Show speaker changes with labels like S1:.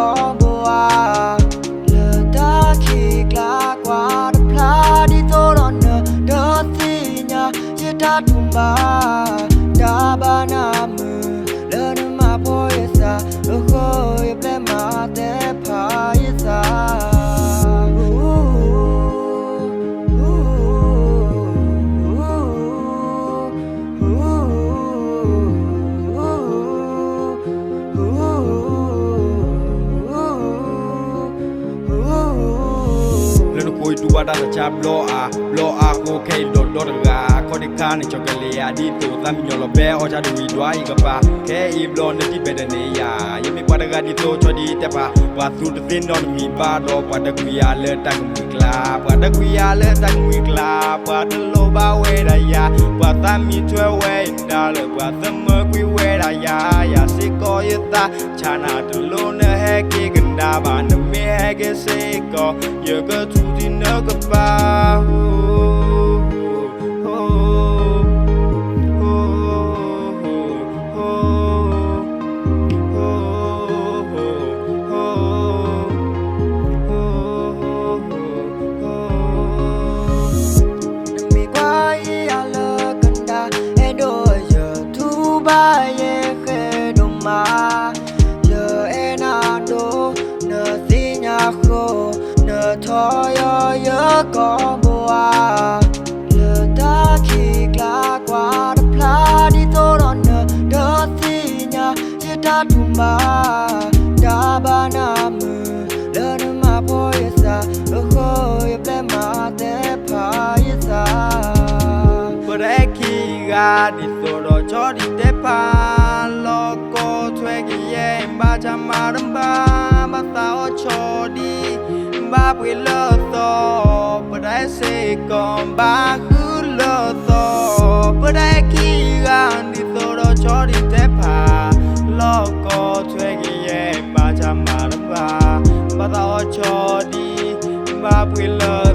S1: có boa lỡ ta khi lá qua đập lá đi tô đón nở đỡ gì nhà chia ta thùng ba đã ba năm lỡ nó mà bôi xa lỡ khơi ple mà té phai xa
S2: Oi dua da cha blow a ko kai do ga ko de kan cho ke le ya di to tam nyo lo be o cha du wi dwa I ga pa ke I blow ne ti be de ne ya ye mi pa da ga di to cho di te pa wa su de tin don mi ba do pa da ku ya le ta ku mi kla pa da ku ya le ta ku mi kla pa de lo ba we da ya pa ta mi twe we da le pa ta mo ku we da ya ya si ko ye ta cha na de lo ne he ki gan da ba ne me he ke se ko ye ga tu di no goodbye.
S1: Mi qua ia lơ cần đà e đôi giờ thu ba ye khe đông ma lơ e na đô nơ si nhà khô nơ thôi ơi có boa lơ ta khi lá qua đập lá đi tô đón nơ đỡ si nhà chia ta thùng ba đã ba năm lơ nó mà bôi xa lơ khơi ple mà té phai xa
S2: Bữa khi ga đi tô đồ cho đi té pa lo cô thuê cái em ba trăm mà đâm ba tao cho đi ba bữa lơ to bữa sẽ còn ba cứ lơ to bữa khi ga đi tô đồ cho đi té pa lo cô thuê cái em ba trăm mà đâm ba tao cho đi ba bữa lơ